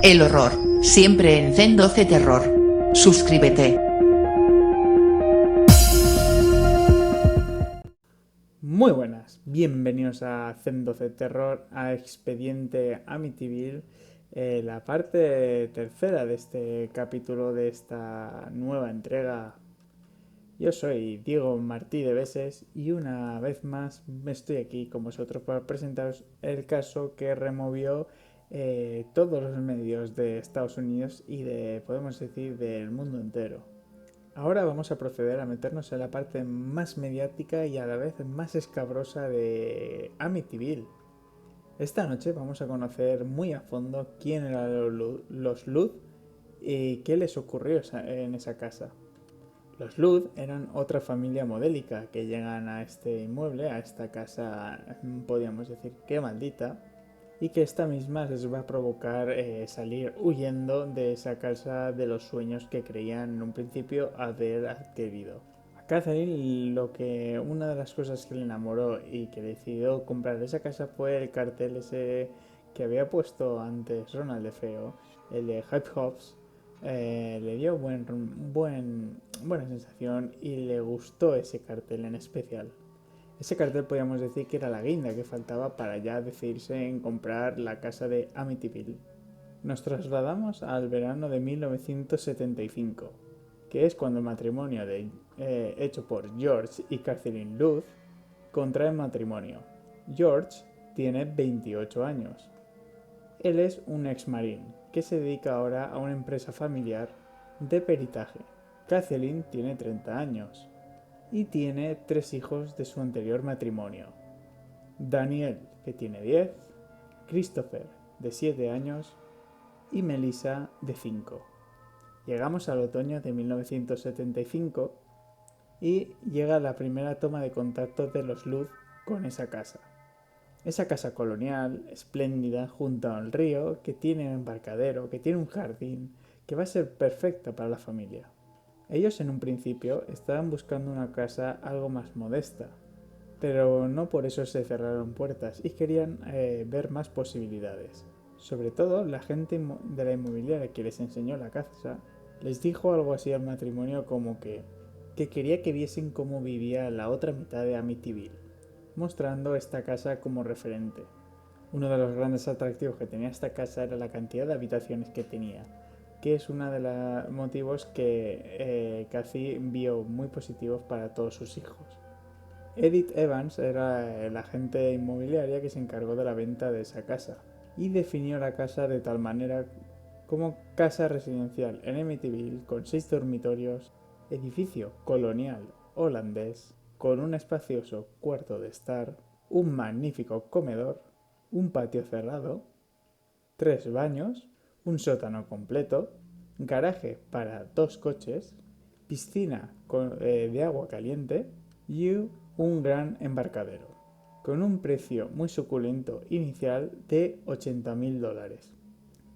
El horror, siempre en Zen 12 Terror. Suscríbete. Muy buenas, bienvenidos a Zen 12 Terror, a Expediente Amityville, la parte tercera de este capítulo de esta nueva entrega. Yo soy Diego Martí de Beses y una vez más estoy aquí con vosotros para presentaros el caso que removió todos los medios de Estados Unidos y podemos decir, del mundo entero. Ahora vamos a proceder a meternos en la parte más mediática y a la vez más escabrosa de Amityville. Esta noche vamos a conocer muy a fondo quién eran los Lud y qué les ocurrió en esa casa. Los Lud eran otra familia modélica que llegan a este inmueble, a esta casa, podríamos decir que maldita, y que esta misma les va a provocar salir huyendo de esa casa de los sueños que creían en un principio haber adquirido. A Catherine una de las cosas que le enamoró y que decidió comprar esa casa fue el cartel ese que había puesto antes Ronald de Feo, el de Hype Hops. Le dio buena sensación y le gustó ese cartel en especial. Ese cartel podríamos decir que era la guinda que faltaba para ya decidirse en comprar la casa de Amityville. Nos trasladamos al verano de 1975, que es cuando el matrimonio hecho por George y Catherine Luz contrae matrimonio. George tiene 28 años. Él es un ex marín que se dedica ahora a una empresa familiar de peritaje. Catherine tiene 30 años y tiene 3 hijos de su anterior matrimonio. Daniel, que tiene 10, Christopher, de 7 años, y Melissa, de 5. Llegamos al otoño de 1975 y llega la primera toma de contacto de los Luz con esa casa. Esa casa colonial, espléndida, junto al río, que tiene un embarcadero, que tiene un jardín, que va a ser perfecta para la familia. Ellos en un principio estaban buscando una casa algo más modesta, pero no por eso se cerraron puertas y querían ver más posibilidades. Sobre todo, la gente de la inmobiliaria que les enseñó la casa les dijo algo así al matrimonio como que quería que viesen cómo vivía la otra mitad de Amityville, mostrando esta casa como referente. Uno de los grandes atractivos que tenía esta casa era la cantidad de habitaciones que tenía, que es uno de los motivos que Cathy vio muy positivos para todos sus hijos. Edith Evans era la agente inmobiliaria que se encargó de la venta de esa casa y definió la casa de tal manera como casa residencial en Amityville con 6 dormitorios, edificio colonial holandés, con un espacioso cuarto de estar, un magnífico comedor, un patio cerrado, 3 baños, un sótano completo, garaje para 2 coches, piscina de agua caliente y un gran embarcadero, con un precio muy suculento inicial de $80.000,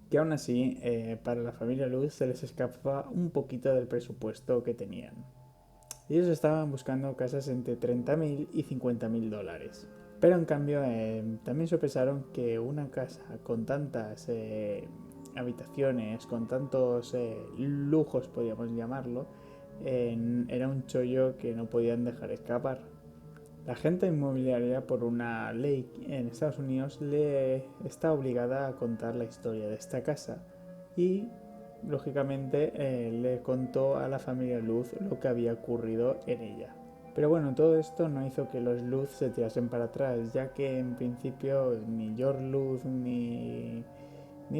que aún así para la familia Luz se les escapaba un poquito del presupuesto que tenían. Ellos estaban buscando casas entre $30.000 y $50.000. Pero en cambio también sopesaron que una casa con tantas habitaciones, con tantos lujos, podríamos llamarlo, era un chollo que no podían dejar escapar. La gente inmobiliaria, por una ley en Estados Unidos, le está obligada a contar la historia de esta casa y, lógicamente, le contó a la familia Luz lo que había ocurrido en ella. Pero bueno, todo esto no hizo que los Luz se tirasen para atrás, ya que en principio ni George Luz ni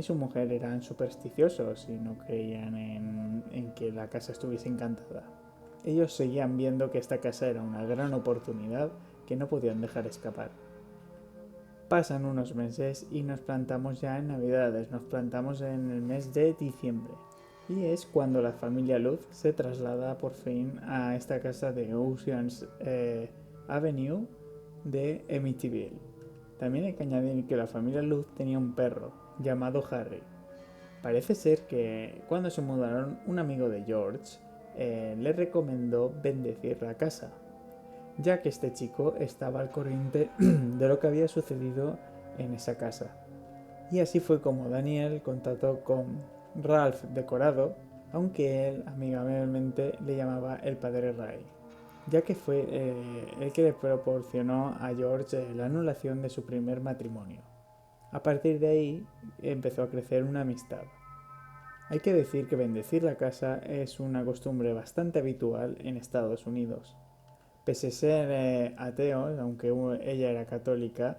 su mujer eran supersticiosos y no creían en que la casa estuviese encantada. Ellos seguían viendo que esta casa era una gran oportunidad que no podían dejar escapar. Pasan unos meses y nos plantamos ya en Navidades, nos plantamos en el mes de diciembre. Y es cuando la familia Luz se traslada por fin a esta casa de Oceans Avenue de Amityville. También hay que añadir que la familia Luz tenía un perro llamado Harry. Parece ser que cuando se mudaron, un amigo de George le recomendó bendecir la casa, ya que este chico estaba al corriente de lo que había sucedido en esa casa Y así fue como Daniel contactó con Ralph Decorado, aunque él amigablemente le llamaba el padre Ray, ya que fue el que le proporcionó a George la anulación de su primer matrimonio. A partir de ahí empezó a crecer una amistad. Hay que decir que bendecir la casa es una costumbre bastante habitual en Estados Unidos. Pese a ser ateos, aunque ella era católica,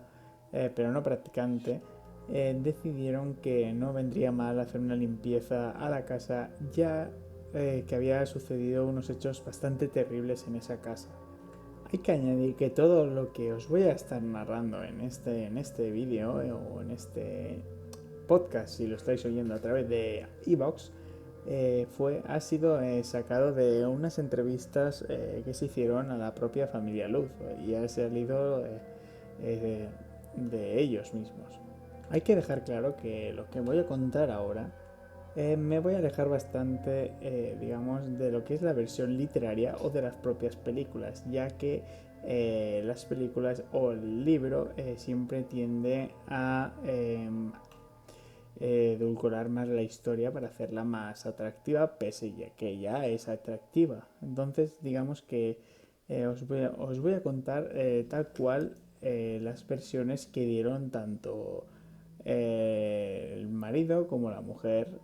pero no practicante, decidieron que no vendría mal hacer una limpieza a la casa, ya que había sucedido unos hechos bastante terribles en esa casa. Hay que añadir que todo lo que os voy a estar narrando en este vídeo o en este podcast, si lo estáis oyendo a través de iVoox, ha sido sacado de unas entrevistas que se hicieron a la propia familia Luz y ha salido de ellos mismos. Hay que dejar claro que lo que voy a contar ahora me voy a alejar bastante, digamos, de lo que es la versión literaria o de las propias películas, ya que las películas o el libro siempre tiende a edulcorar más la historia para hacerla más atractiva, pese a que ya es atractiva. Entonces, digamos que os voy a contar tal cual las versiones que dieron tanto el marido como la mujer,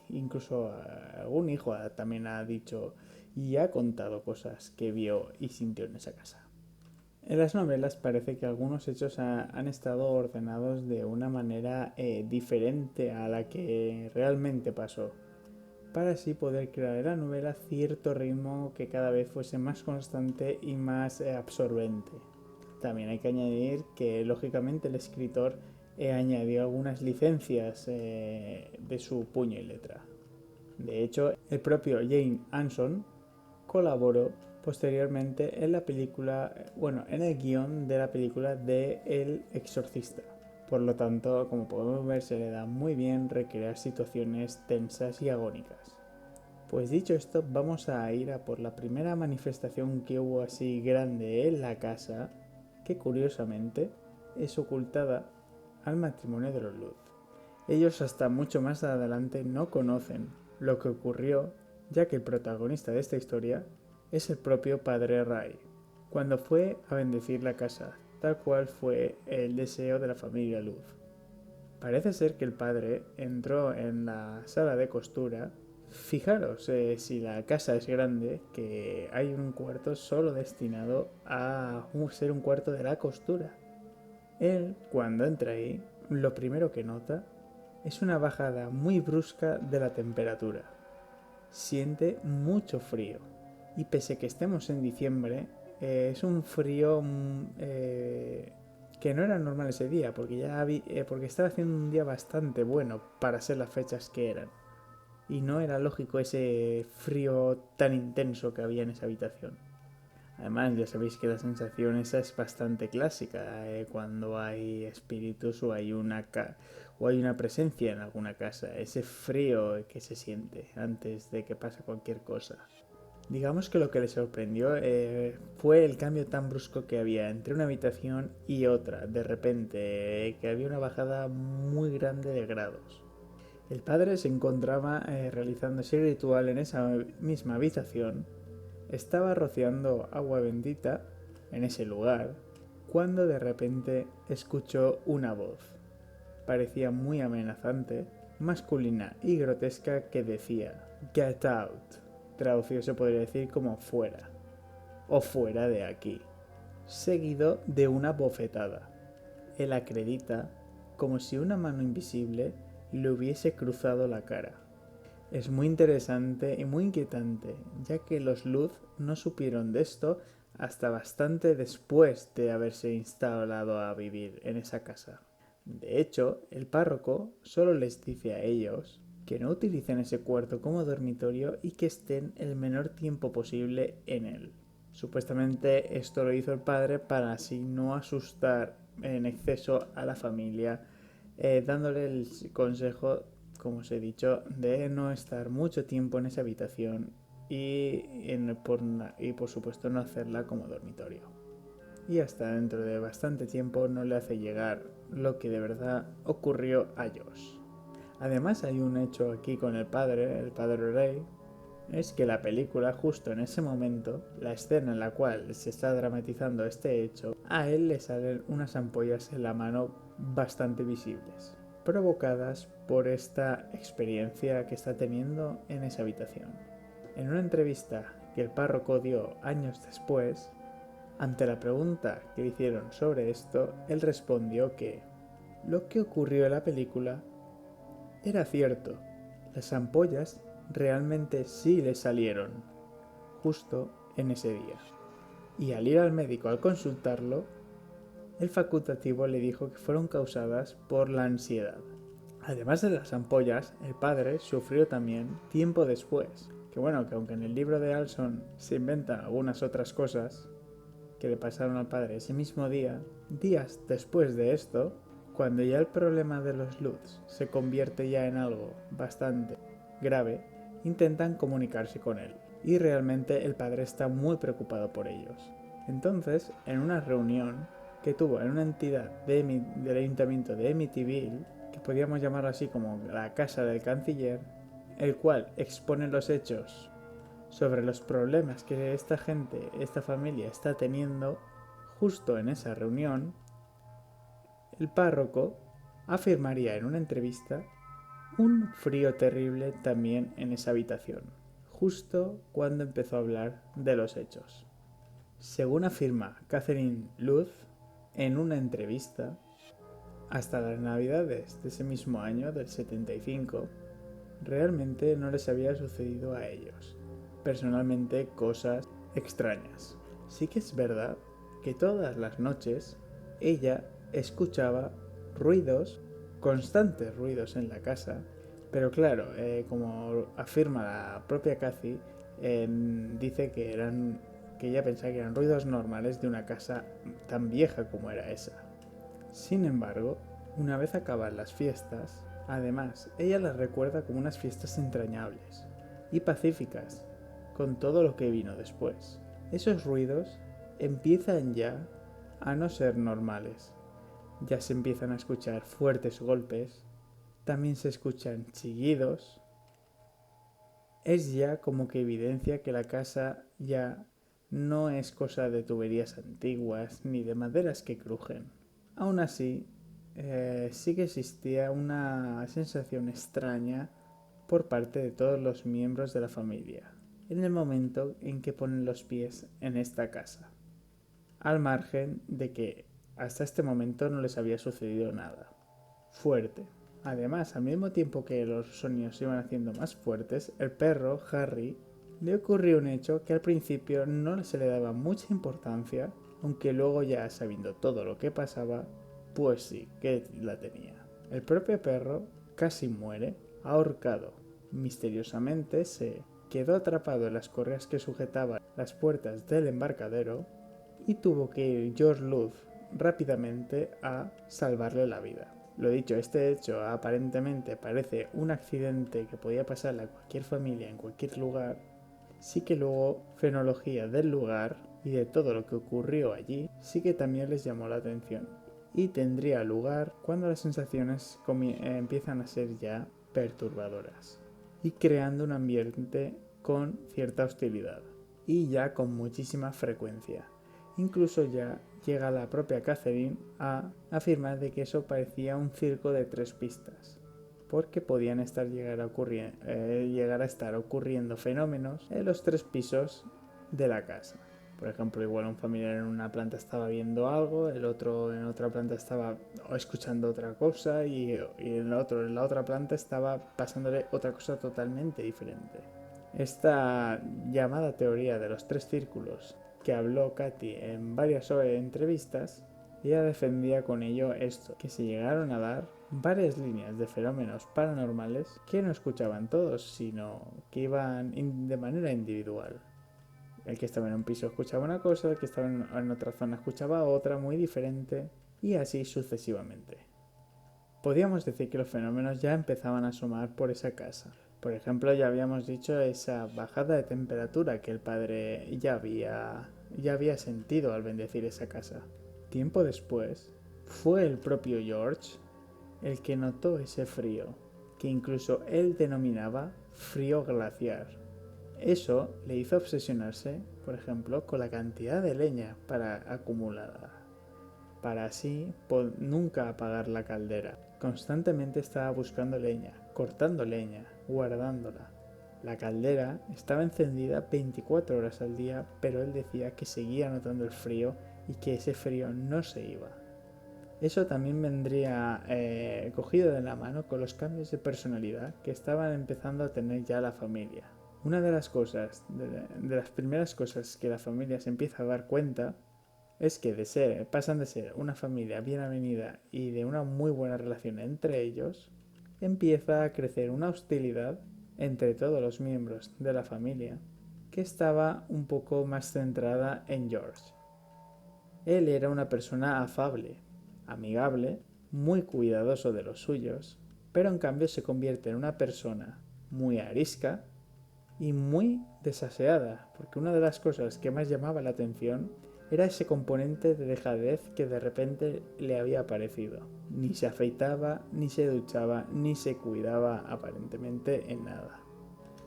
incluso algún hijo también ha dicho y ha contado cosas que vio y sintió en esa casa. En las novelas parece que algunos hechos han estado ordenados de una manera diferente a la que realmente pasó, para así poder crear en la novela cierto ritmo que cada vez fuese más constante y más absorbente. También hay que añadir que lógicamente el escritor añadió algunas licencias de su puño y letra. De hecho, el propio Jane Anson colaboró posteriormente en la película, en el guión de la película de El Exorcista. Por lo tanto, como podemos ver, se le da muy bien recrear situaciones tensas y agónicas. Pues dicho esto, vamos a ir a por la primera manifestación que hubo así grande en la casa, que curiosamente es ocultada al matrimonio de los Luz. Ellos hasta mucho más adelante no conocen lo que ocurrió, ya que el protagonista de esta historia es el propio padre Ray, cuando fue a bendecir la casa, tal cual fue el deseo de la familia Luz. Parece ser que el padre entró en la sala de costura. Fijaros, si la casa es grande, que hay un cuarto solo destinado a ser un cuarto de la costura. Él, cuando entra ahí, lo primero que nota es una bajada muy brusca de la temperatura. Siente mucho frío. Y pese a que estemos en diciembre, es un frío que no era normal ese día, porque estaba haciendo un día bastante bueno para ser las fechas que eran. Y no era lógico ese frío tan intenso que había en esa habitación. Además, ya sabéis que la sensación esa es bastante clásica cuando hay espíritus o hay una presencia en alguna casa. Ese frío que se siente antes de que pase cualquier cosa. Digamos que lo que le sorprendió fue el cambio tan brusco que había entre una habitación y otra. De repente, que había una bajada muy grande de grados. El padre se encontraba realizando ese ritual en esa misma habitación. Estaba rociando agua bendita en ese lugar cuando de repente escuchó una voz. Parecía muy amenazante, masculina y grotesca, que decía "Get out", traducido se podría decir como fuera o fuera de aquí, seguido de una bofetada. Él acredita como si una mano invisible le hubiese cruzado la cara. Es muy interesante y muy inquietante, ya que los Luz no supieron de esto hasta bastante después de haberse instalado a vivir en esa casa. De hecho, el párroco solo les dice a ellos que no utilicen ese cuarto como dormitorio y que estén el menor tiempo posible en él. Supuestamente esto lo hizo el padre para así no asustar en exceso a la familia, dándole el consejo, como os he dicho, de no estar mucho tiempo en esa habitación y por supuesto no hacerla como dormitorio. Y hasta dentro de bastante tiempo no le hace llegar lo que de verdad ocurrió a Josh. Además hay un hecho aquí con el padre Ray, es que la película, justo en ese momento, la escena en la cual se está dramatizando este hecho, a él le salen unas ampollas en la mano bastante visibles, provocadas por esta experiencia que está teniendo en esa habitación. En una entrevista que el párroco dio años después, ante la pregunta que le hicieron sobre esto, él respondió que lo que ocurrió en la película era cierto, las ampollas realmente sí le salieron, justo en ese día. Y al ir al médico al consultarlo, el facultativo le dijo que fueron causadas por la ansiedad. Además de las ampollas, el padre sufrió también tiempo después. Que bueno, que aunque en el libro de Alson se inventan algunas otras cosas que le pasaron al padre ese mismo día, días después de esto, cuando ya el problema de los Lutz se convierte ya en algo bastante grave, intentan comunicarse con él. Y realmente el padre está muy preocupado por ellos. Entonces, en una reunión que tuvo en una entidad del ayuntamiento de Amityville, que podríamos llamar así como la casa del canciller, el cual expone los hechos sobre los problemas que esta familia está teniendo, justo en esa reunión, el párroco afirmaría en una entrevista un frío terrible también en esa habitación, justo cuando empezó a hablar de los hechos. Según afirma Catherine Lutz en una entrevista, hasta las navidades de ese mismo año, del 75, realmente no les había sucedido a ellos, personalmente, cosas extrañas. Sí que es verdad que todas las noches ella escuchaba ruidos, constantes ruidos en la casa, pero claro, como afirma la propia Kathy, dice que ella pensaba que eran ruidos normales de una casa tan vieja como era esa. Sin embargo, una vez acaban las fiestas, además, ella las recuerda como unas fiestas entrañables y pacíficas, con todo lo que vino después. Esos ruidos empiezan ya a no ser normales. Ya se empiezan a escuchar fuertes golpes, también se escuchan chillidos. Es ya como que evidencia que la casa ya no es cosa de tuberías antiguas ni de maderas que crujen. Aún así, sí que existía una sensación extraña por parte de todos los miembros de la familia en el momento en que ponen los pies en esta casa, al margen de que hasta este momento no les había sucedido nada fuerte. Además, al mismo tiempo que los sonidos se iban haciendo más fuertes, el perro, Harry, le ocurrió un hecho que al principio no se le daba mucha importancia, aunque luego ya sabiendo todo lo que pasaba, pues sí, que la tenía. El propio perro casi muere, ahorcado. Misteriosamente se quedó atrapado en las correas que sujetaban las puertas del embarcadero y tuvo que ir George Lutz rápidamente a salvarle la vida. Lo dicho, este hecho aparentemente parece un accidente que podía pasarle a cualquier familia en cualquier lugar. Sí que luego fenología del lugar y de todo lo que ocurrió allí sí que también les llamó la atención. Y tendría lugar cuando las sensaciones empiezan a ser ya perturbadoras y creando un ambiente con cierta hostilidad y ya con muchísima frecuencia. Incluso ya llega la propia Catherine a afirmar de que eso parecía un circo de 3 pistas, porque podían llegar a estar ocurriendo fenómenos en los 3 pisos de la casa. Por ejemplo, igual un familiar en una planta estaba viendo algo, el otro en otra planta estaba escuchando otra cosa y el otro en la otra planta estaba pasándole otra cosa totalmente diferente. Esta llamada teoría de los 3 círculos que habló Katy en varias entrevistas, ella defendía con ello esto, que se llegaron a dar varias líneas de fenómenos paranormales que no escuchaban todos, sino que iban de manera individual. El que estaba en un piso escuchaba una cosa, el que estaba en otra zona escuchaba otra muy diferente, y así sucesivamente. Podíamos decir que los fenómenos ya empezaban a asomar por esa casa. Por ejemplo, ya habíamos dicho esa bajada de temperatura que el padre ya había sentido al bendecir esa casa. Tiempo después, Fue el propio George el que notó ese frío, que incluso él denominaba frío glaciar. Eso le hizo obsesionarse, por ejemplo, con la cantidad de leña acumulada, para así nunca apagar la caldera. Constantemente estaba buscando leña, cortando leña, guardándola. La caldera estaba encendida 24 horas al día, pero él decía que seguía notando el frío y que ese frío no se iba. Eso también vendría cogido de la mano con los cambios de personalidad que estaban empezando a tener ya la familia. Una de las cosas, de las primeras cosas que la familia se empieza a dar cuenta es que pasan de ser una familia bien avenida y de una muy buena relación entre ellos, empieza a crecer una hostilidad entre todos los miembros de la familia que estaba un poco más centrada en George. Él era una persona afable, amigable, muy cuidadoso de los suyos, pero en cambio se convierte en una persona muy arisca y muy desaseada, porque una de las cosas que más llamaba la atención era ese componente de dejadez que de repente le había aparecido. Ni se afeitaba, ni se duchaba, ni se cuidaba aparentemente en nada.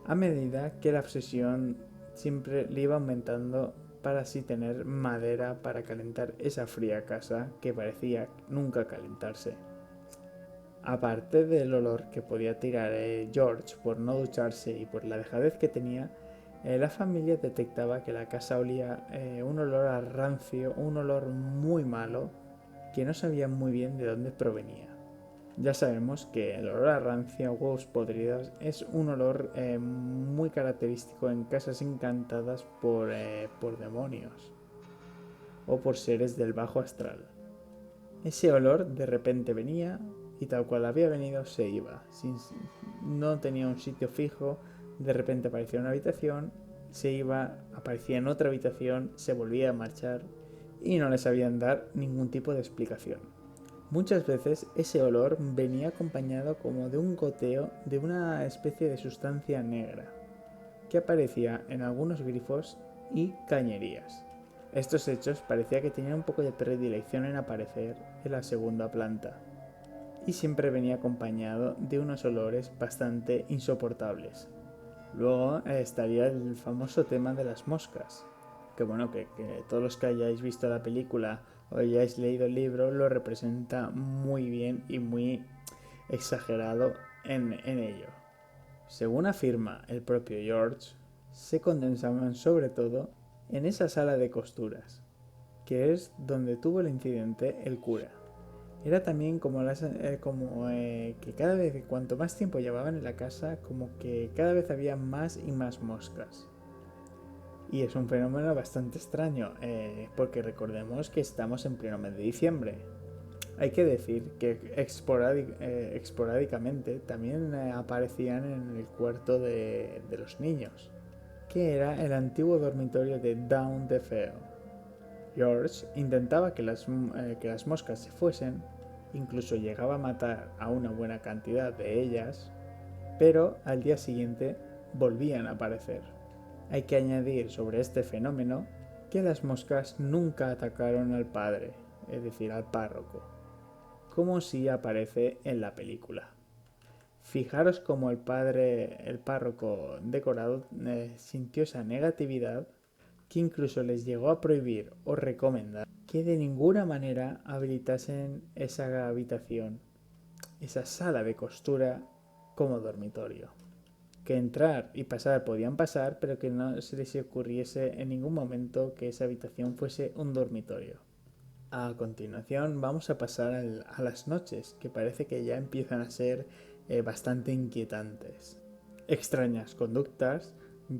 A medida que la obsesión siempre le iba aumentando para así tener madera para calentar esa fría casa que parecía nunca calentarse. Aparte del olor que podía tirar George por no ducharse y por la dejadez que tenía, la familia detectaba que la casa olía un olor a rancio, un olor muy malo, que no sabían muy bien de dónde provenía. Ya sabemos que el olor a rancio, a huevos podridos, es un olor muy característico en casas encantadas por demonios o por seres del bajo astral. Ese olor de repente venía y tal cual había venido se iba. No tenía un sitio fijo, de repente aparecía en una habitación, se iba, aparecía en otra habitación, se volvía a marchar y no le sabían dar ningún tipo de explicación. Muchas veces ese olor venía acompañado como de un goteo de una especie de sustancia negra que aparecía en algunos grifos y cañerías. Estos hechos parecía que tenían un poco de predilección en aparecer en la segunda planta y siempre venía acompañado de unos olores bastante insoportables. Luego estaría el famoso tema de las moscas, que bueno, que todos los que hayáis visto la película o hayáis leído el libro lo representa muy bien y muy exagerado en ello. Según afirma el propio George, se condensaban sobre todo en esa sala de costuras, que es donde tuvo el incidente el cura. Era también que cada vez, cuanto más tiempo llevaban en la casa, como que cada vez había más y más moscas. Y es un fenómeno bastante extraño, porque recordemos que estamos en pleno mes de diciembre. Hay que decir que esporádicamente también aparecían en el cuarto de los niños, que era el antiguo dormitorio de Down the Feo. George intentaba que las moscas se fuesen, incluso llegaba a matar a una buena cantidad de ellas, pero al día siguiente volvían a aparecer. Hay que añadir sobre este fenómeno que las moscas nunca atacaron al padre, es decir, al párroco, como sí aparece en la película. Fijaros cómo el párroco decorado, sintió esa negatividad que incluso les llegó a prohibir o recomendar que de ninguna manera habilitasen esa habitación, esa sala de costura, como dormitorio. Que entrar y pasar podían pasar, pero que no se les ocurriese en ningún momento que esa habitación fuese un dormitorio. A continuación vamos a pasar a las noches, que parece que ya empiezan a ser bastante inquietantes. Extrañas conductas.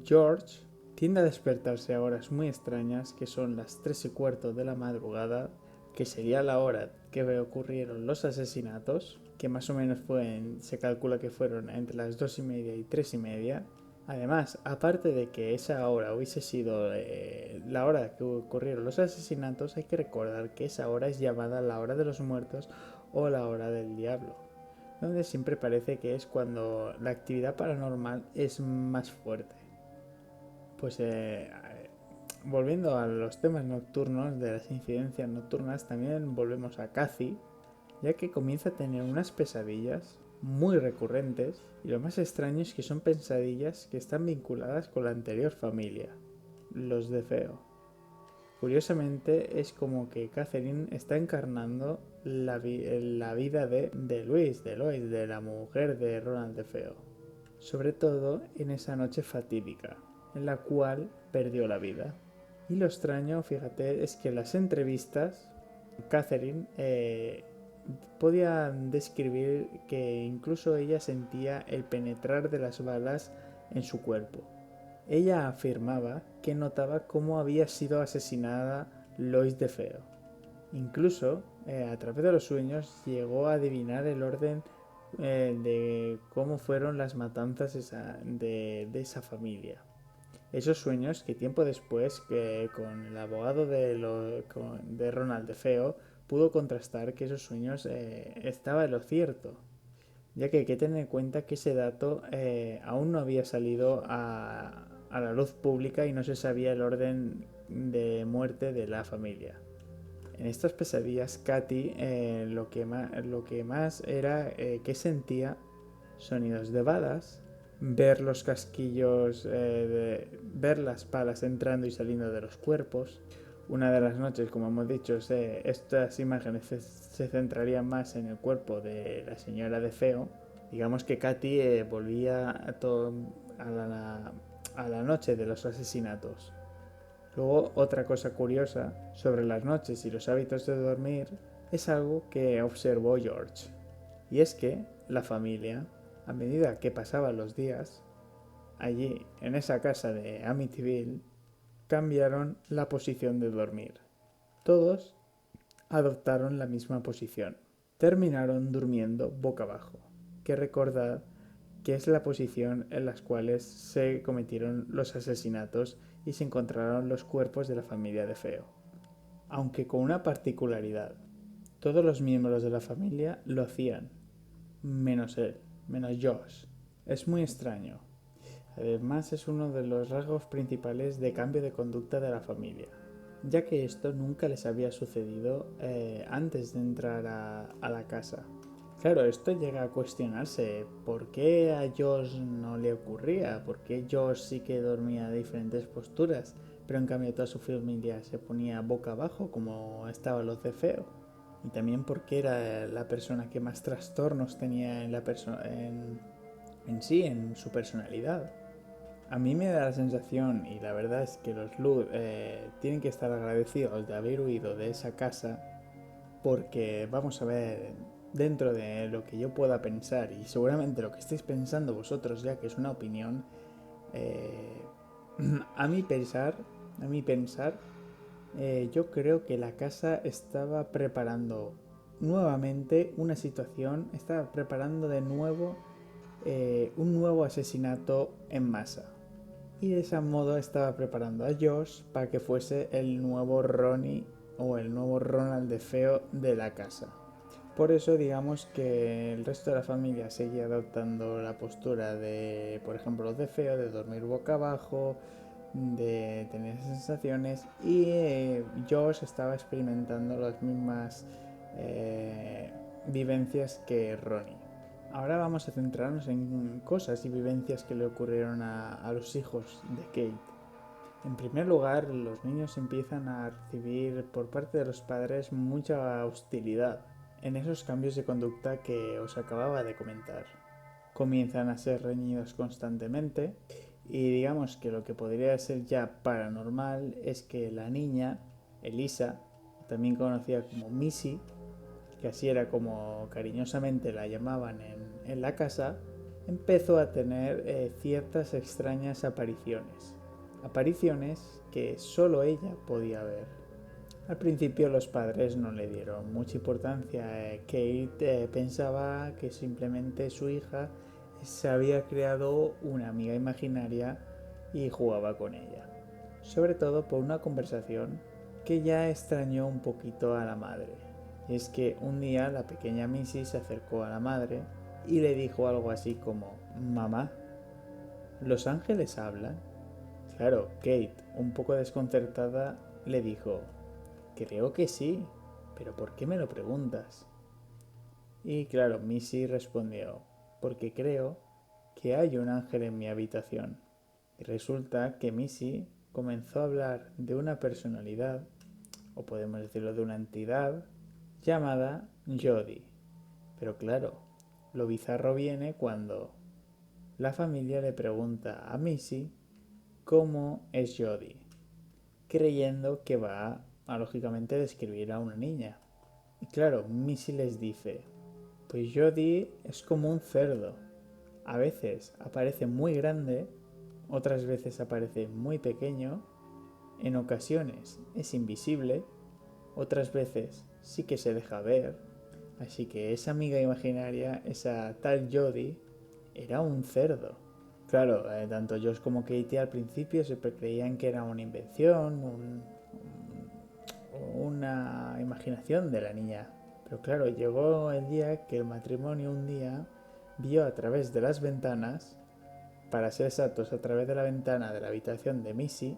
George tiende a despertarse a horas muy extrañas, que son las 3:15 de la madrugada, que sería la hora que ocurrieron los asesinatos, que más o menos se calcula que fueron entre las 2:30 y 3:30. Además, aparte de que esa hora hubiese sido la hora que ocurrieron los asesinatos, hay que recordar que esa hora es llamada la hora de los muertos o la hora del diablo, donde siempre parece que es cuando la actividad paranormal es más fuerte. Pues volviendo a los temas nocturnos de las incidencias nocturnas, también volvemos a Kathy, ya que comienza a tener unas pesadillas muy recurrentes y lo más extraño es que son pesadillas que están vinculadas con la anterior familia, los de Feo. Curiosamente es como que Catherine está encarnando la vida de Lois, de la mujer de Ronald DeFeo. Sobre todo en esa noche fatídica, en la cual perdió la vida. Y lo extraño, fíjate, es que en las entrevistas, Catherine podía describir que incluso ella sentía el penetrar de las balas en su cuerpo. Ella afirmaba que notaba cómo había sido asesinada Lois DeFeo. Incluso, a través de los sueños, llegó a adivinar el orden de cómo fueron las matanzas de esa familia. Esos sueños que tiempo después, que con el abogado de Ronald DeFeo, pudo contrastar que esos sueños estaba en lo cierto, ya que hay que tener en cuenta que ese dato aún no había salido a la luz pública y no se sabía el orden de muerte de la familia. En estas pesadillas, Katy lo que más era que sentía sonidos de balas, ver los casquillos, ver las palas entrando y saliendo de los cuerpos. Una de las noches, como hemos dicho, estas imágenes se centrarían más en el cuerpo de la señora DeFeo. Digamos que Katy volvía a la noche de los asesinatos. Luego, otra cosa curiosa sobre las noches y los hábitos de dormir es algo que observó George. Y es que la familia, a medida que pasaban los días, allí en esa casa de Amityville, cambiaron la posición de dormir. Todos adoptaron la misma posición. Terminaron durmiendo boca abajo, que recordad que es la posición en la cual se cometieron los asesinatos y se encontraron los cuerpos de la familia DeFeo. Aunque con una particularidad, todos los miembros de la familia lo hacían, menos él, menos Josh. Es muy extraño. Además es uno de los rasgos principales de cambio de conducta de la familia, ya que esto nunca les había sucedido antes de entrar a la casa. Claro, esto llega a cuestionarse, ¿por qué a Josh no le ocurría? ¿Por qué Josh sí que dormía de diferentes posturas, pero en cambio toda su familia se ponía boca abajo como estaban los DeFeo? Y también porque era la persona que más trastornos tenía en su personalidad. A mí me da la sensación, y la verdad es que los Lud tienen que estar agradecidos de haber huido de esa casa, porque vamos a ver, dentro de lo que yo pueda pensar, y seguramente lo que estéis pensando vosotros, ya que es una opinión, eh, a mi pensar, yo creo que la casa estaba preparando nuevamente una situación, estaba preparando de nuevo un nuevo asesinato en masa. Y de ese modo estaba preparando a Josh para que fuese el nuevo Ronnie o el nuevo Ronald DeFeo de la casa. Por eso digamos que el resto de la familia seguía adoptando la postura de, por ejemplo, los DeFeo, de dormir boca abajo, de tener sensaciones, y Josh estaba experimentando las mismas vivencias que Ronnie. Ahora vamos a centrarnos en cosas y vivencias que le ocurrieron a los hijos de Kate. En primer lugar, los niños empiezan a recibir por parte de los padres mucha hostilidad en esos cambios de conducta que os acababa de comentar. Comienzan a ser reñidos constantemente y digamos que lo que podría ser ya paranormal es que la niña, Elisa, también conocida como Missy, que así era como cariñosamente la llamaban en la casa, empezó a tener ciertas extrañas apariciones. Apariciones que solo ella podía ver. Al principio los padres no le dieron mucha importancia. Kate pensaba que simplemente su hija se había creado una amiga imaginaria y jugaba con ella. Sobre todo por una conversación que ya extrañó un poquito a la madre. Y es que un día la pequeña Missy se acercó a la madre y le dijo algo así como: «Mamá, ¿los ángeles hablan?». Claro, Kate, un poco desconcertada, le dijo, creo que sí, pero ¿por qué me lo preguntas? Y claro, Missy respondió, porque creo que hay un ángel en mi habitación. Y resulta que Missy comenzó a hablar de una personalidad, o podemos decirlo de una entidad, llamada Jodie. Pero claro, lo bizarro viene cuando la familia le pregunta a Missy cómo es Jodie, creyendo que va a lógicamente describir a una niña. Y claro, Missy les dice, pues Jodie es como un cerdo. A veces aparece muy grande, otras veces aparece muy pequeño, en ocasiones es invisible, otras veces sí que se deja ver. Así que esa amiga imaginaria, esa tal Jodie, era un cerdo. Claro, tanto Josh como Katie al principio siempre creían que era una invención, una imaginación de la niña. Pero claro, llegó el día que el matrimonio un día vio a través de las ventanas, para ser exactos, a través de la ventana de la habitación de Missy,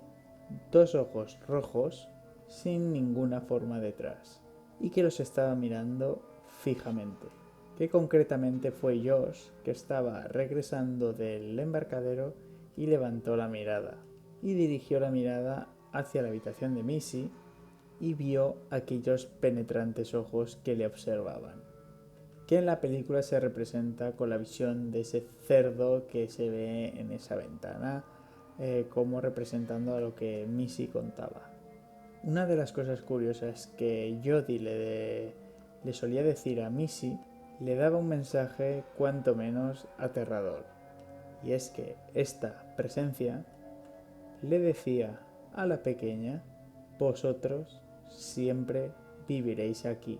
dos ojos rojos sin ninguna forma detrás y que los estaba mirando fijamente. Que concretamente fue Josh, que estaba regresando del embarcadero y levantó la mirada y dirigió la mirada hacia la habitación de Missy y vio aquellos penetrantes ojos que le observaban, que en la película se representa con la visión de ese cerdo que se ve en esa ventana, como representando a lo que Missy contaba. Una de las cosas curiosas que Jodie le solía decir a Missy le daba un mensaje cuanto menos aterrador, y es que esta presencia le decía a la pequeña, vosotros siempre viviréis aquí.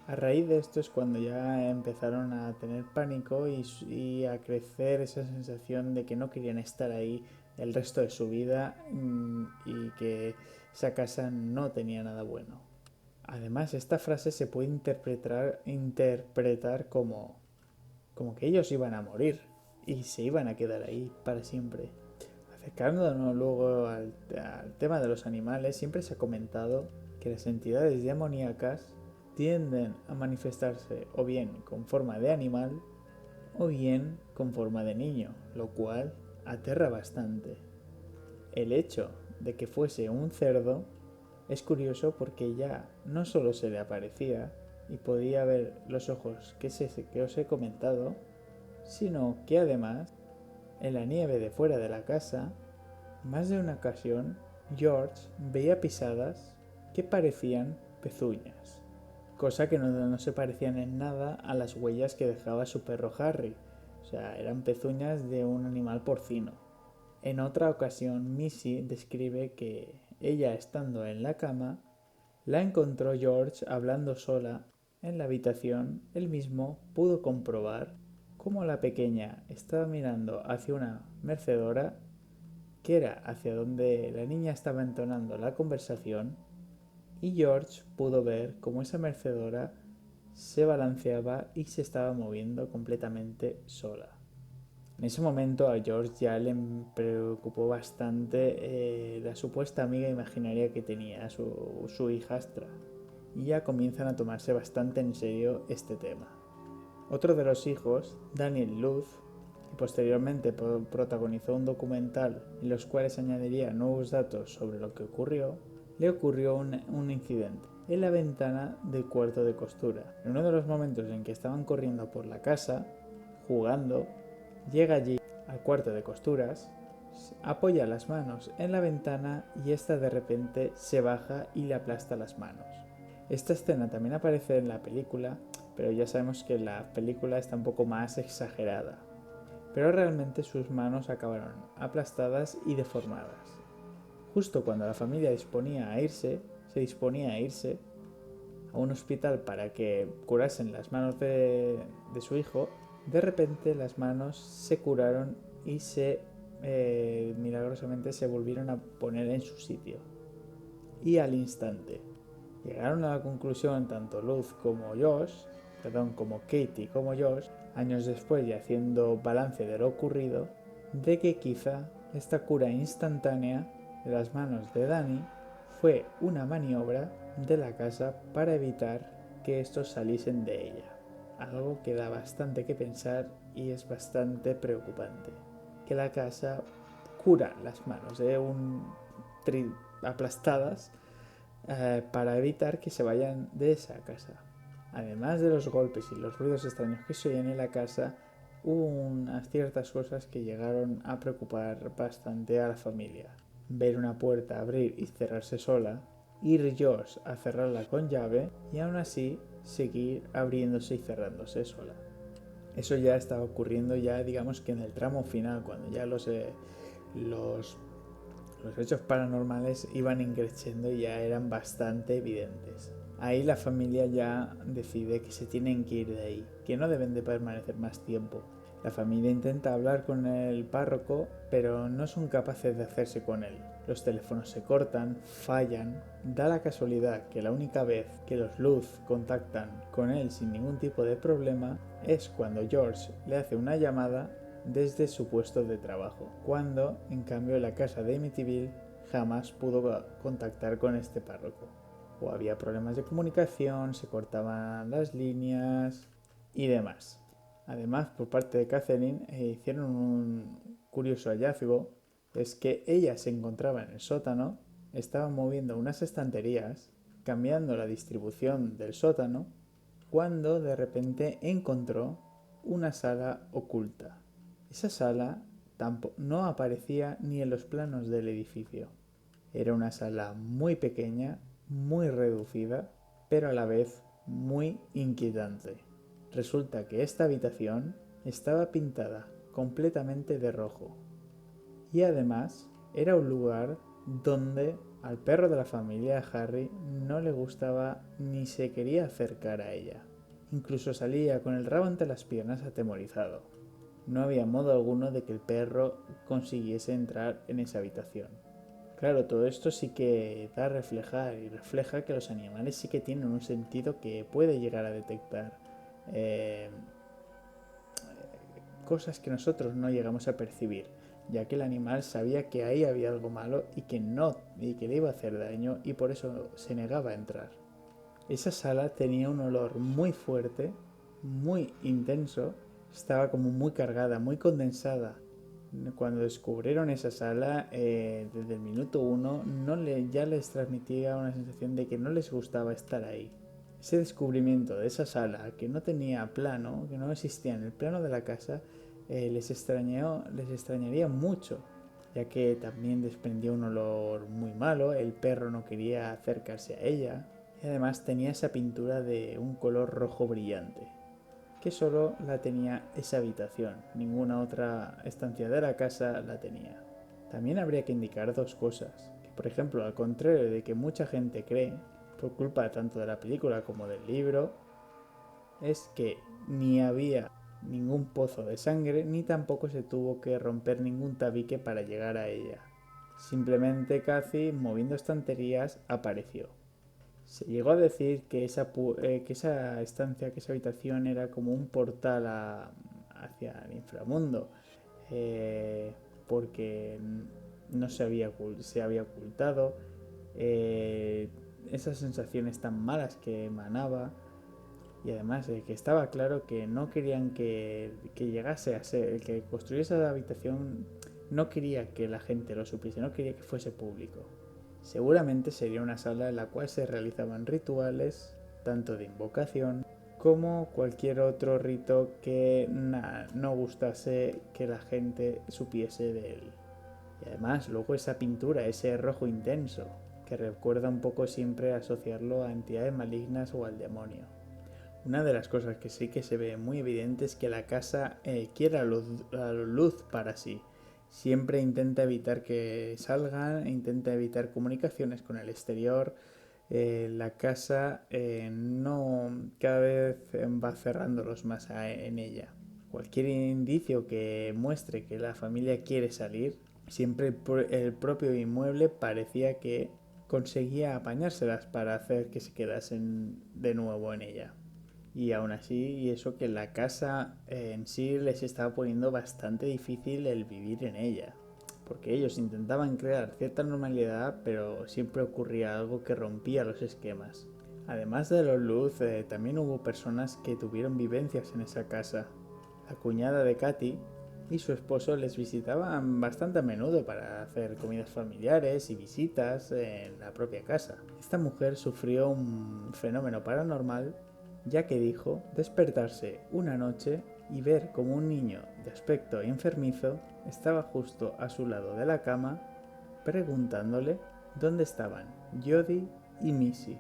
A raíz de esto es cuando ya empezaron a tener pánico y a crecer esa sensación de que no querían estar ahí el resto de su vida, y que esa casa no tenía nada bueno. Además, esta frase se puede interpretar como que ellos iban a morir y se iban a quedar ahí para siempre. Acercándonos luego al tema de los animales, siempre se ha comentado que las entidades demoníacas tienden a manifestarse o bien con forma de animal o bien con forma de niño, lo cual aterra bastante. El hecho de que fuese un cerdo es curioso porque ya no solo se le aparecía y podía ver los ojos que os he comentado, sino que además en la nieve de fuera de la casa, más de una ocasión, George veía pisadas que parecían pezuñas, cosa que no se parecían en nada a las huellas que dejaba su perro Harry, o sea, eran pezuñas de un animal porcino. En otra ocasión, Missy describe que ella, estando en la cama, la encontró George hablando sola en la habitación. Él mismo pudo comprobar cómo la pequeña estaba mirando hacia una mecedora, que era hacia donde la niña estaba entonando la conversación, y George pudo ver cómo esa mecedora se balanceaba y se estaba moviendo completamente sola. En ese momento a George ya le preocupó bastante la supuesta amiga imaginaria que tenía su hijastra, y ya comienzan a tomarse bastante en serio este tema. Otro de los hijos, Daniel Luz, que posteriormente protagonizó un documental en los cuales añadiría nuevos datos sobre lo que ocurrió, le ocurrió un incidente en la ventana del cuarto de costura. En uno de los momentos en que estaban corriendo por la casa, jugando, llega allí al cuarto de costuras, apoya las manos en la ventana y esta de repente se baja y le aplasta las manos. Esta escena también aparece en la película, pero ya sabemos que la película está un poco más exagerada. Pero realmente sus manos acabaron aplastadas y deformadas. Justo cuando la familia se disponía a irse a un hospital para que curasen las manos de su hijo, de repente las manos se curaron y milagrosamente se volvieron a poner en su sitio. Y al instante llegaron a la conclusión tanto Luz como como Katie como Josh, años después y haciendo balance de lo ocurrido, de que quizá Esta cura instantánea de las manos de Dani fue una maniobra de la casa para evitar que estos saliesen de ella. Algo que da bastante que pensar y es bastante preocupante. Que la casa cura las manos de aplastadas para evitar que se vayan de esa casa. Además de los golpes y los ruidos extraños que se oían en la casa, hubo unas ciertas cosas que llegaron a preocupar bastante a la familia. Ver una puerta abrir y cerrarse sola, ir Josh a cerrarla con llave y aún así seguir abriéndose y cerrándose sola. Eso ya estaba ocurriendo ya digamos que en el tramo final, cuando ya los hechos paranormales iban increciendo y ya eran bastante evidentes. Ahí la familia ya decide que se tienen que ir de ahí, que no deben de permanecer más tiempo. La familia intenta hablar con el párroco, pero no son capaces de hacerse con él. Los teléfonos se cortan, fallan. Da la casualidad que la única vez que los Luz contactan con él sin ningún tipo de problema es cuando George le hace una llamada desde su puesto de trabajo, cuando en cambio la casa de Amityville jamás pudo contactar con este párroco. O había problemas de comunicación, se cortaban las líneas y demás. Además, por parte de Catherine, hicieron un curioso hallazgo, es que ella se encontraba en el sótano, estaba moviendo unas estanterías, cambiando la distribución del sótano, cuando de repente encontró una sala oculta. Esa sala no aparecía ni en los planos del edificio. Era una sala muy pequeña, muy reducida, pero a la vez muy inquietante. Resulta que esta habitación estaba pintada completamente de rojo. Y además era un lugar donde al perro de la familia, Harry, no le gustaba ni se quería acercar a ella. Incluso salía con el rabo entre las piernas atemorizado. No había modo alguno de que el perro consiguiese entrar en esa habitación. Claro, todo esto sí que da a reflejar y refleja que los animales sí que tienen un sentido que puede llegar a detectar cosas que nosotros no llegamos a percibir, ya que el animal sabía que ahí había algo malo y que le iba a hacer daño y por eso se negaba a entrar. Esa sala tenía un olor muy fuerte, muy intenso, estaba como muy cargada, muy condensada. Cuando descubrieron esa sala, desde el minuto uno, ya les transmitía una sensación de que no les gustaba estar ahí. Ese descubrimiento de esa sala, que no tenía plano, que no existía en el plano de la casa, les extrañaría mucho, ya que también desprendía un olor muy malo, el perro no quería acercarse a ella, y además tenía esa pintura de un color rojo brillante, que solo la tenía esa habitación, ninguna otra estancia de la casa la tenía. También habría que indicar dos cosas, que por ejemplo, al contrario de que mucha gente cree, por culpa tanto de la película como del libro, es que ni había ningún pozo de sangre ni tampoco se tuvo que romper ningún tabique para llegar a ella. Simplemente Cathy, moviendo estanterías, apareció. Se llegó a decir que esa estancia, que esa habitación era como un portal hacia el inframundo, porque no se había ocultado, esas sensaciones tan malas que emanaba, y además que estaba claro que no querían que llegase a ser, el que construyese esa habitación no quería que la gente lo supiese, no quería que fuese público. Seguramente sería una sala en la cual se realizaban rituales, tanto de invocación como cualquier otro rito que no gustase que la gente supiese de él. Y además luego esa pintura, ese rojo intenso, que recuerda un poco siempre asociarlo a entidades malignas o al demonio. Una de las cosas que sí que se ve muy evidente es que la casa quiere la luz para sí. Siempre intenta evitar que salgan, intenta evitar comunicaciones con el exterior. La casa no cada vez va cerrándolos más en ella. Cualquier indicio que muestre que la familia quiere salir, siempre el propio inmueble parecía que conseguía apañárselas para hacer que se quedasen de nuevo en ella. Y aún así, y eso que la casa en sí les estaba poniendo bastante difícil el vivir en ella. porque ellos intentaban crear cierta normalidad, pero siempre ocurría algo que rompía los esquemas. Además de los Luz, también hubo personas que tuvieron vivencias en esa casa. La cuñada de Katy y su esposo les visitaban bastante a menudo para hacer comidas familiares y visitas en la propia casa. Esta mujer sufrió un fenómeno paranormal, ya que dijo despertarse una noche y ver como un niño de aspecto enfermizo estaba justo a su lado de la cama preguntándole dónde estaban Jodie y Missy.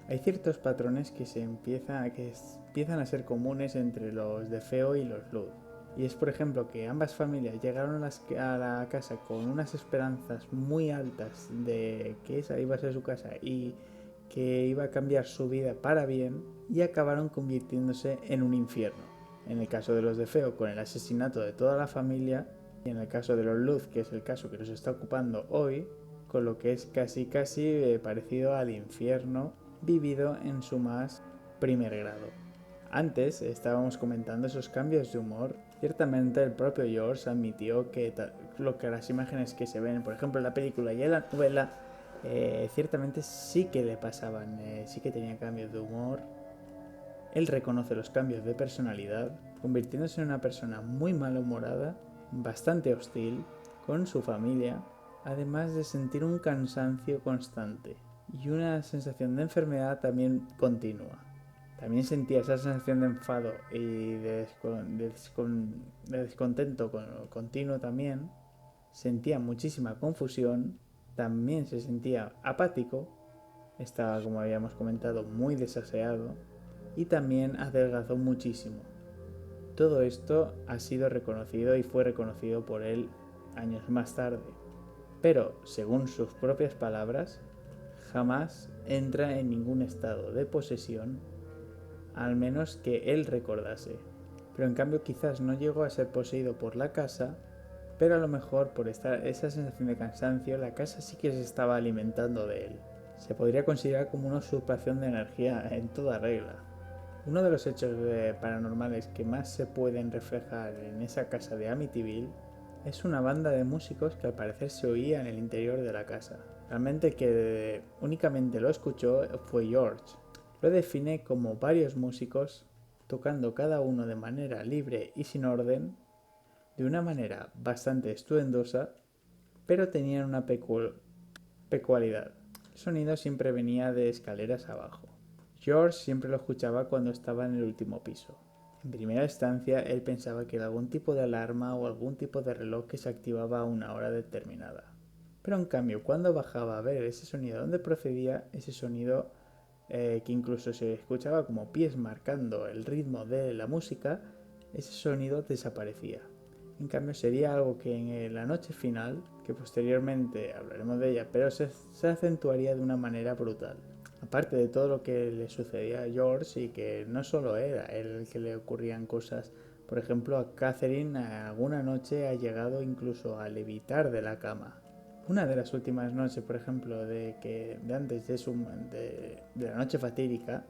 Hay ciertos patrones que empiezan a ser comunes entre los de Feo y los Luz. Y es, por ejemplo, que ambas familias llegaron a la casa con unas esperanzas muy altas de que esa iba a ser su casa y que iba a cambiar su vida para bien, y acabaron convirtiéndose en un infierno. En el caso de los de Feo, con el asesinato de toda la familia, y en el caso de los Luz, que es el caso que nos está ocupando hoy, con lo que es casi parecido al infierno vivido en su más primer grado. Antes estábamos comentando esos cambios de humor. Ciertamente el propio George admitió que lo que las imágenes que se ven, por ejemplo, en la película y en la novela, ciertamente sí que le pasaban, sí que tenía cambios de humor. Él reconoce los cambios de personalidad, convirtiéndose en una persona muy malhumorada, bastante hostil con su familia, además de sentir un cansancio constante y una sensación de enfermedad también continua. También sentía esa sensación de enfado y de descontento continuo también. Sentía muchísima confusión, también se sentía apático, estaba, como habíamos comentado, muy desaseado y también adelgazó muchísimo. Todo esto ha sido reconocido y fue reconocido por él años más tarde. Pero, según sus propias palabras, jamás entra en ningún estado de posesión, al menos que él recordase. Pero en cambio quizás no llegó a ser poseído por la casa, pero a lo mejor por esa sensación de cansancio, la casa sí que se estaba alimentando de él. Se podría considerar como una usurpación de energía en toda regla. Uno de los hechos paranormales que más se pueden reflejar en esa casa de Amityville es una banda de músicos que al parecer se oía en el interior de la casa. Realmente el que únicamente lo escuchó fue George. Lo define como varios músicos tocando cada uno de manera libre y sin orden, de una manera bastante estruendosa, pero tenían una peculiaridad. El sonido siempre venía de escaleras abajo. George siempre lo escuchaba cuando estaba en el último piso. En primera instancia, él pensaba que era algún tipo de alarma o algún tipo de reloj que se activaba a una hora determinada. Pero en cambio, cuando bajaba a ver ese sonido donde procedía, ese sonido que incluso se escuchaba como pies marcando el ritmo de la música, ese sonido desaparecía. En cambio, sería algo que en la noche final, que posteriormente hablaremos de ella, pero se acentuaría de una manera brutal. Aparte de todo lo que le sucedía a George, y que no solo era él el que le ocurrían cosas. Por ejemplo, a Catherine alguna noche ha llegado incluso a levitar de la cama. Una de las últimas noches, por ejemplo, de antes de la noche fatídica,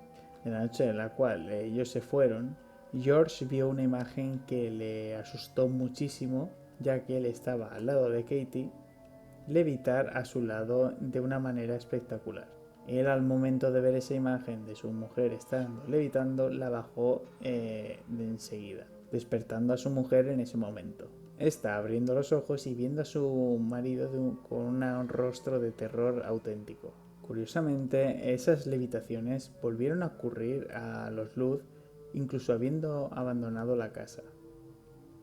de la noche en la cual ellos se fueron, George vio una imagen que le asustó muchísimo, ya que él estaba al lado de Katie, levitar a su lado de una manera espectacular. Él, al momento de ver esa imagen de su mujer estando levitando, la bajó de enseguida, despertando a su mujer en ese momento. Está abriendo los ojos y viendo a su marido con un rostro de terror auténtico. Curiosamente, esas levitaciones volvieron a ocurrir a los Luz, incluso habiendo abandonado la casa.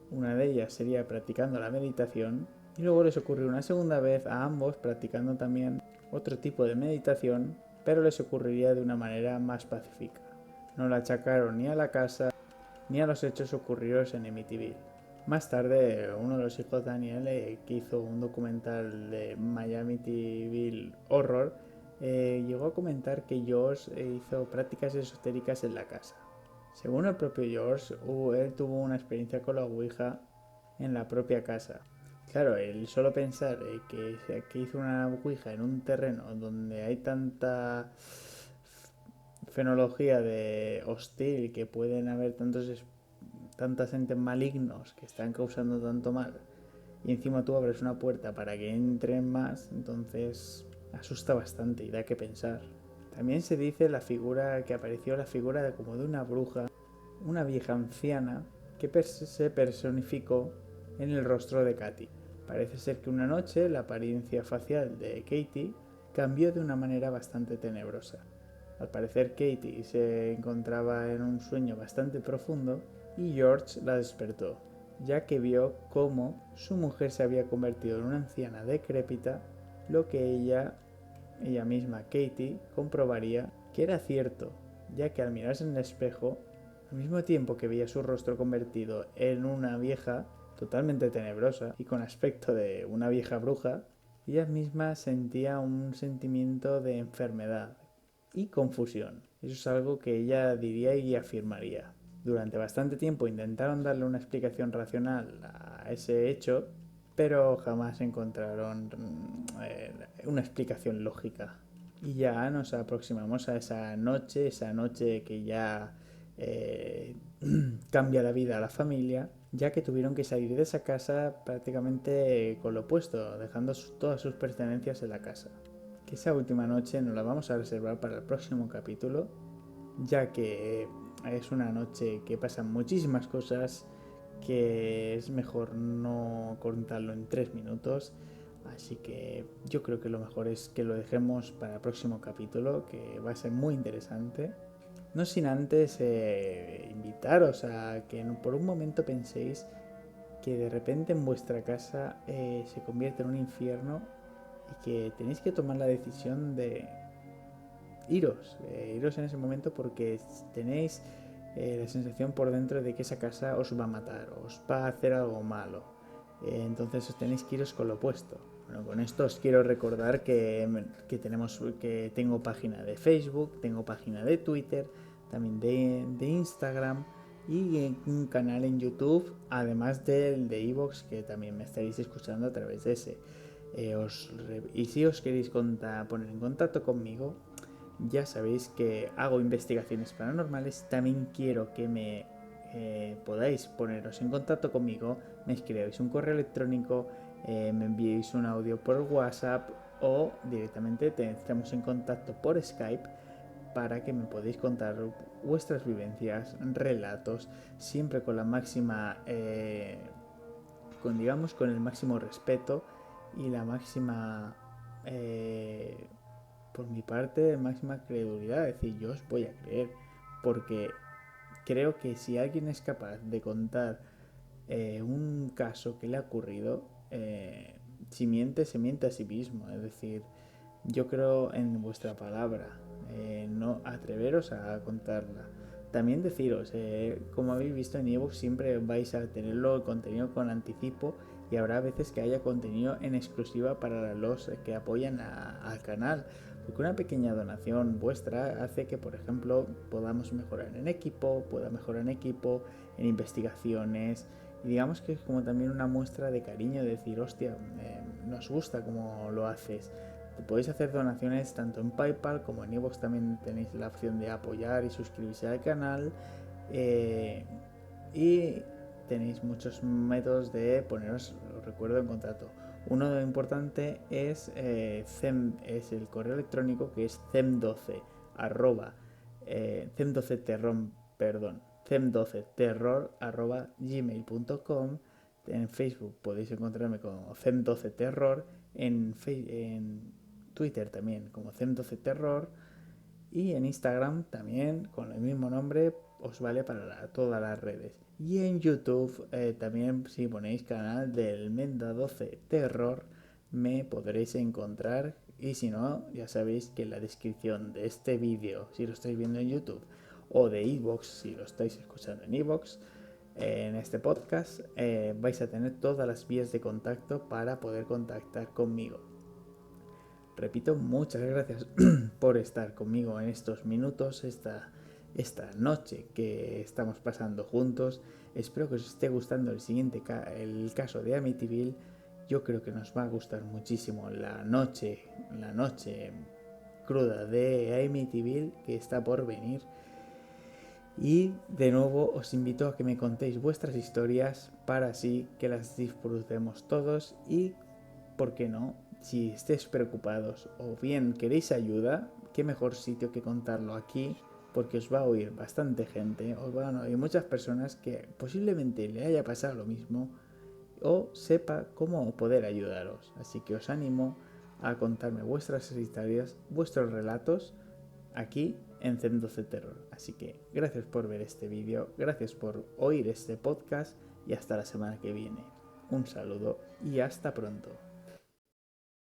Una de ellas sería practicando la meditación, y luego les ocurrió una segunda vez a ambos practicando también otro tipo de meditación, pero les ocurriría de una manera más pacífica. No la achacaron ni a la casa ni a los hechos ocurridos en Amityville. Más tarde, uno de los hijos, Daniel, que hizo un documental de Amityville Horror, llegó a comentar que George hizo prácticas esotéricas en la casa. Según el propio George, él tuvo una experiencia con la Ouija en la propia casa. Claro, el solo pensar que hizo una Ouija en un terreno donde hay tanta fenología de hostil, que pueden haber tantas entes malignos que están causando tanto mal, y encima tú abres una puerta para que entren más, entonces asusta bastante y da que pensar. También se dice la figura que apareció, la figura como de una bruja, una vieja anciana que se personificó en el rostro de Katie. Parece ser que una noche la apariencia facial de Katie cambió de una manera bastante tenebrosa. Al parecer Katie se encontraba en un sueño bastante profundo y George la despertó, ya que vio cómo su mujer se había convertido en una anciana decrépita, lo que ella misma, Katie, comprobaría que era cierto, ya que al mirarse en el espejo, al mismo tiempo que veía su rostro convertido en una vieja totalmente tenebrosa y con aspecto de una vieja bruja, ella misma sentía un sentimiento de enfermedad y confusión. Eso es algo que ella diría y afirmaría. Durante bastante tiempo intentaron darle una explicación racional a ese hecho, pero jamás encontraron una explicación lógica. Y ya nos aproximamos a esa noche que ya cambia la vida a la familia, ya que tuvieron que salir de esa casa prácticamente con lo opuesto, dejando todas sus pertenencias en la casa. Que esa última noche nos la vamos a reservar para el próximo capítulo, ya que es una noche que pasan muchísimas cosas, que es mejor no contarlo en 3 minutos. Así que yo creo que lo mejor es que lo dejemos para el próximo capítulo, que va a ser muy interesante. No sin antes invitaros a que por un momento penséis que de repente en vuestra casa se convierte en un infierno y que tenéis que tomar la decisión de iros en ese momento porque tenéis la sensación por dentro de que esa casa os va a matar, os va a hacer algo malo. Entonces os tenéis que iros con lo opuesto. Bueno, con esto os quiero recordar que tengo página de Facebook, tengo página de Twitter, también de Instagram y un canal en YouTube, además del de iVoox, que también me estaréis escuchando a través de ese. Y si os queréis poner en contacto conmigo, ya sabéis que hago investigaciones paranormales. También quiero que me podáis poneros en contacto conmigo, me escribáis un correo electrónico, me enviéis un audio por WhatsApp o directamente estemos en contacto por Skype para que me podáis contar vuestras vivencias, relatos, siempre con la máxima, con el máximo respeto y la máxima, por mi parte, máxima credulidad. Es decir, yo os voy a creer, porque creo que si alguien es capaz de contar un caso que le ha ocurrido, si miente, se miente a sí mismo. Es decir, yo creo en vuestra palabra, no atreveros a contarla. También deciros, como habéis visto en iVoox, siempre vais a tenerlo el contenido con anticipo y habrá veces que haya contenido en exclusiva para los que apoyan al canal. Porque una pequeña donación vuestra hace que, por ejemplo, podamos mejorar en equipo, en investigaciones. Y digamos que es como también una muestra de cariño, de decir, hostia, nos gusta como lo haces. Podéis hacer donaciones tanto en PayPal como en iVoox. También tenéis la opción de apoyar y suscribirse al canal. Y tenéis muchos métodos de poneros, os recuerdo, en contacto. Uno importante es el correo electrónico, que es cem12 arroba cem12terror, perdón, cem12terror arroba gmail.com. En Facebook podéis encontrarme como cem12terror, en Twitter también como cem12terror y en Instagram también con el mismo nombre. Os vale para todas las redes. Y en YouTube también, si ponéis canal del Menda 12 Terror, me podréis encontrar. Y si no, ya sabéis que en la descripción de este vídeo, si lo estáis viendo en YouTube, o de iVoox, si lo estáis escuchando en iVoox, en este podcast, vais a tener todas las vías de contacto para poder contactar conmigo. Repito, muchas gracias por estar conmigo en estos minutos, esta noche que estamos pasando juntos. Espero que os esté gustando el caso de Amityville. Yo creo que nos va a gustar muchísimo la noche cruda de Amityville que está por venir. Y de nuevo os invito a que me contéis vuestras historias para así que las disfrutemos todos y, ¿por qué no? Si estéis preocupados o bien queréis ayuda, qué mejor sitio que contarlo aquí, porque os va a oír bastante gente, os van a oír muchas personas que posiblemente le haya pasado lo mismo o sepa cómo poder ayudaros. Así que os animo a contarme vuestras historias, vuestros relatos aquí en Zen12 Terror. Así que gracias por ver este vídeo, gracias por oír este podcast y hasta la semana que viene. Un saludo y hasta pronto.